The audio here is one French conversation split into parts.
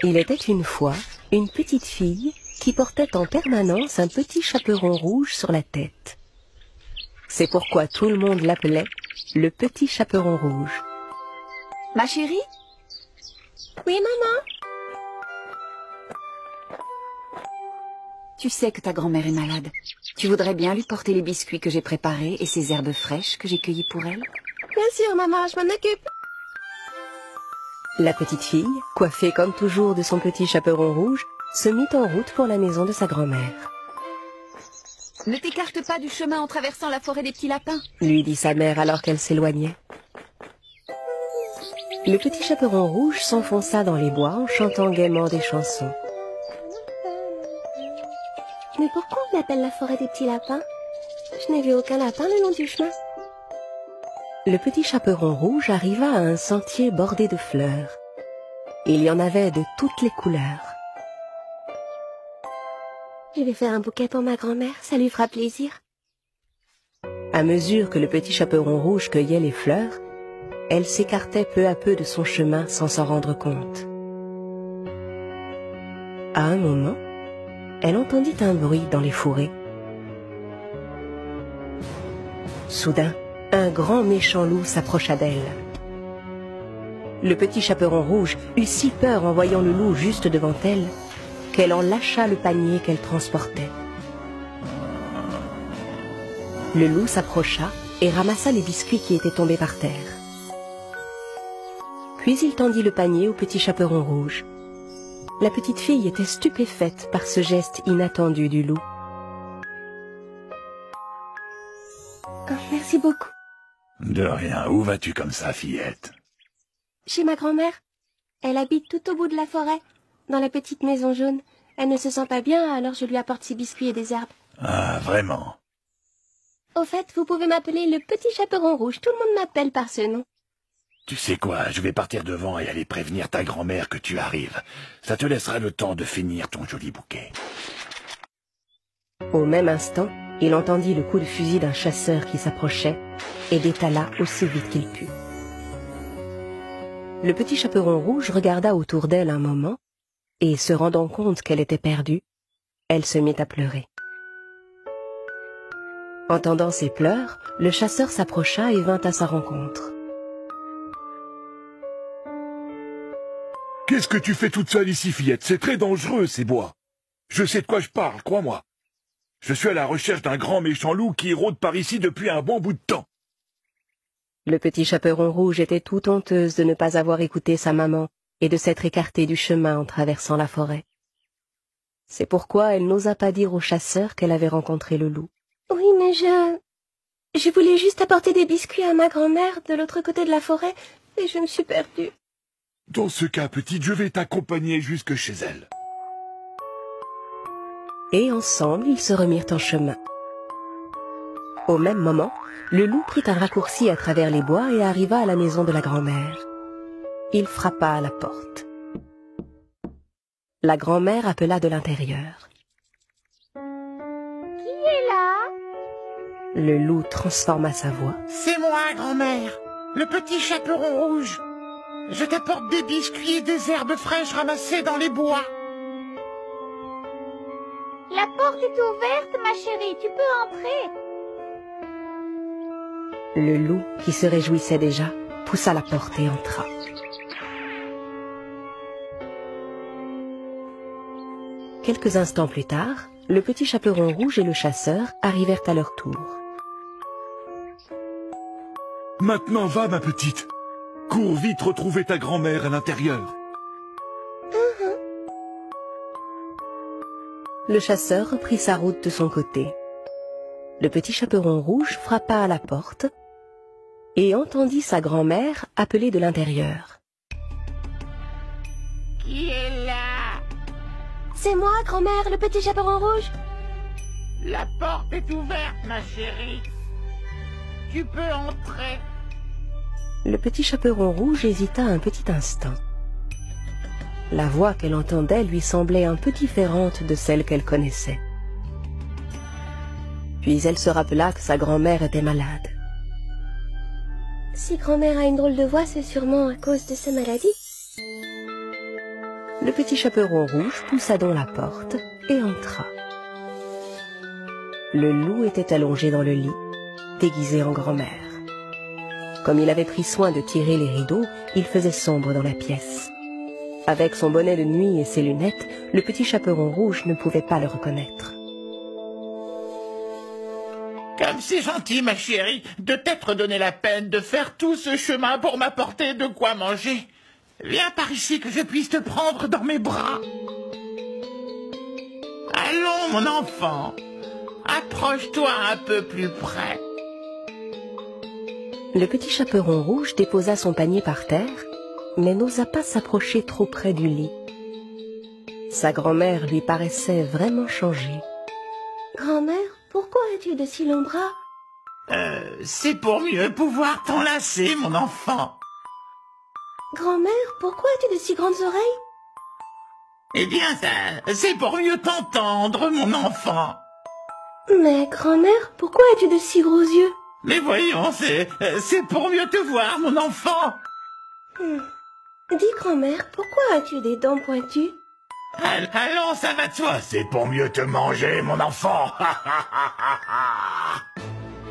Il était une fois une petite fille qui portait en permanence un petit chaperon rouge sur la tête. C'est pourquoi tout le monde l'appelait le petit chaperon rouge. Ma chérie? Oui, maman? Tu sais que ta grand-mère est malade. Tu voudrais bien lui porter les biscuits que j'ai préparés et ces herbes fraîches que j'ai cueillies pour elle? Bien sûr, maman, je m'en occupe. La petite fille, coiffée comme toujours de son petit chaperon rouge, se mit en route pour la maison de sa grand-mère. Ne t'écarte pas du chemin en traversant la forêt des petits lapins, lui dit sa mère alors qu'elle s'éloignait. Le petit chaperon rouge s'enfonça dans les bois en chantant gaiement des chansons. Mais pourquoi on l'appelle la forêt des petits lapins? Je n'ai vu aucun lapin le long du chemin. Le petit chaperon rouge arriva à un sentier bordé de fleurs. Il y en avait de toutes les couleurs. Je vais faire un bouquet pour ma grand-mère, ça lui fera plaisir. À mesure que le petit chaperon rouge cueillait les fleurs, elle s'écartait peu à peu de son chemin sans s'en rendre compte. À un moment, elle entendit un bruit dans les fourrés. Soudain, un grand méchant loup s'approcha d'elle. Le petit chaperon rouge eut si peur en voyant le loup juste devant elle qu'elle en lâcha le panier qu'elle transportait. Le loup s'approcha et ramassa les biscuits qui étaient tombés par terre. Puis il tendit le panier au petit chaperon rouge. La petite fille était stupéfaite par ce geste inattendu du loup. Oh, merci beaucoup. De rien, où vas-tu comme ça, fillette? Chez ma grand-mère. Elle habite tout au bout de la forêt, dans la petite maison jaune. Elle ne se sent pas bien, alors je lui apporte ses biscuits et des herbes. Ah, vraiment? Au fait, vous pouvez m'appeler le petit chaperon rouge. Tout le monde m'appelle par ce nom. Tu sais quoi, je vais partir devant et aller prévenir ta grand-mère que tu arrives. Ça te laissera le temps de finir ton joli bouquet. Au même instant, il entendit le coup de fusil d'un chasseur qui s'approchait et détala aussi vite qu'il put. Le petit chaperon rouge regarda autour d'elle un moment et, se rendant compte qu'elle était perdue, elle se mit à pleurer. Entendant ses pleurs, le chasseur s'approcha et vint à sa rencontre. « Qu'est-ce que tu fais toute seule ici, fillette? C'est très dangereux, ces bois. Je sais de quoi je parle, crois-moi. Je suis à la recherche d'un grand méchant loup qui rôde par ici depuis un bon bout de temps. » Le petit chaperon rouge était tout honteuse de ne pas avoir écouté sa maman et de s'être écartée du chemin en traversant la forêt. C'est pourquoi elle n'osa pas dire au chasseur qu'elle avait rencontré le loup. Oui, mais je voulais juste apporter des biscuits à ma grand-mère de l'autre côté de la forêt et je me suis perdue. Dans ce cas, petite, je vais t'accompagner jusque chez elle. Et ensemble, ils se remirent en chemin. Au même moment, le loup prit un raccourci à travers les bois et arriva à la maison de la grand-mère. Il frappa à la porte. La grand-mère appela de l'intérieur. Qui est là? Le loup transforma sa voix. C'est moi, grand-mère, le petit chaperon rouge. Je t'apporte des biscuits et des herbes fraîches ramassées dans les bois. La porte est ouverte, ma chérie, tu peux entrer. Le loup, qui se réjouissait déjà, poussa la porte et entra. Quelques instants plus tard, le petit chaperon rouge et le chasseur arrivèrent à leur tour. « Maintenant va, ma petite. Cours vite retrouver ta grand-mère à l'intérieur. » Le chasseur reprit sa route de son côté. Le petit chaperon rouge frappa à la porte et entendit sa grand-mère appeler de l'intérieur. Qui est là? C'est moi, grand-mère, le petit chaperon rouge. La porte est ouverte, ma chérie. Tu peux entrer. Le petit chaperon rouge hésita un petit instant. La voix qu'elle entendait lui semblait un peu différente de celle qu'elle connaissait. Puis elle se rappela que sa grand-mère était malade. Si grand-mère a une drôle de voix, c'est sûrement à cause de sa maladie. le petit chaperon rouge poussa donc la porte et entra. Le loup était allongé dans le lit, déguisé en grand-mère. Comme il avait pris soin de tirer les rideaux, il faisait sombre dans la pièce. Avec son bonnet de nuit et ses lunettes, le petit chaperon rouge ne pouvait pas le reconnaître. Comme c'est gentil, ma chérie, de t'être donné la peine de faire tout ce chemin pour m'apporter de quoi manger. Viens par ici que je puisse te prendre dans mes bras. Allons, mon enfant, approche-toi un peu plus près. Le petit chaperon rouge déposa son panier par terre, mais n'osa pas s'approcher trop près du lit. Sa grand-mère lui paraissait vraiment changée. « Grand-mère, pourquoi as-tu de si longs bras ?»« C'est pour mieux pouvoir t'enlacer, mon enfant. »« Grand-mère, pourquoi as-tu de si grandes oreilles ?»« Eh bien, c'est pour mieux t'entendre, mon enfant. »« Mais grand-mère, pourquoi as-tu de si gros yeux ?»« Mais voyons, c'est pour mieux te voir, mon enfant. » Dis, grand-mère, pourquoi as-tu des dents pointues ?»« Allons, ça va de soi, c'est pour mieux te manger, mon enfant. »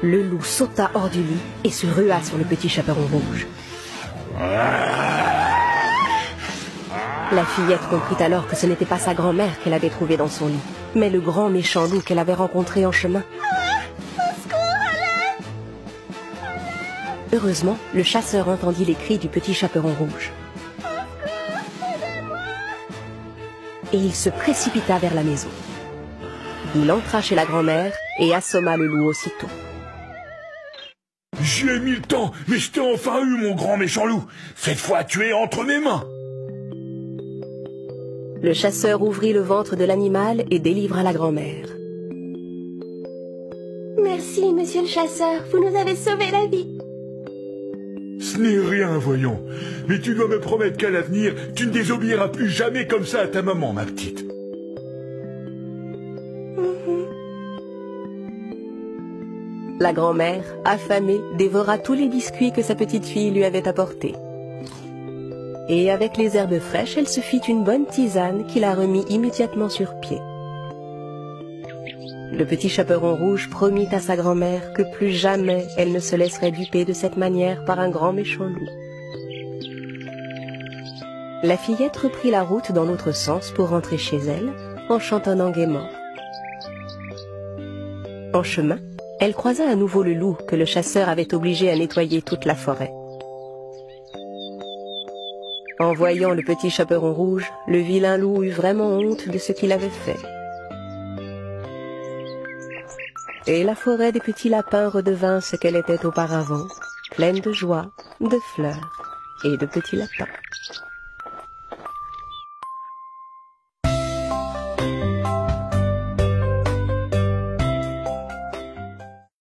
Le loup sauta hors du lit et se rua sur le petit chaperon rouge. La fillette comprit alors que ce n'était pas sa grand-mère qu'elle avait trouvée dans son lit, mais le grand méchant loup qu'elle avait rencontré en chemin. Heureusement, le chasseur entendit les cris du petit chaperon rouge. Et il se précipita vers la maison. Il entra chez la grand-mère et assomma le loup aussitôt. J'y ai mis le temps, mais je t'ai enfin eu, mon grand méchant loup. Cette fois, tu es entre mes mains. Le chasseur ouvrit le ventre de l'animal et délivra la grand-mère. Merci, monsieur le chasseur, vous nous avez sauvé la vie. Ce n'est rien, voyons. Mais tu dois me promettre qu'à l'avenir, tu ne désobéiras plus jamais comme ça à ta maman, ma petite. La grand-mère, affamée, dévora tous les biscuits que sa petite fille lui avait apportés. Et avec les herbes fraîches, elle se fit une bonne tisane qui la remit immédiatement sur pied. Le petit chaperon rouge promit à sa grand-mère que plus jamais elle ne se laisserait duper de cette manière par un grand méchant loup. La fillette reprit la route dans l'autre sens pour rentrer chez elle, en chantonnant gaiement. En chemin, elle croisa à nouveau le loup que le chasseur avait obligé à nettoyer toute la forêt. En voyant le petit chaperon rouge, le vilain loup eut vraiment honte de ce qu'il avait fait. Et la forêt des petits lapins redevint ce qu'elle était auparavant, pleine de joie, de fleurs et de petits lapins.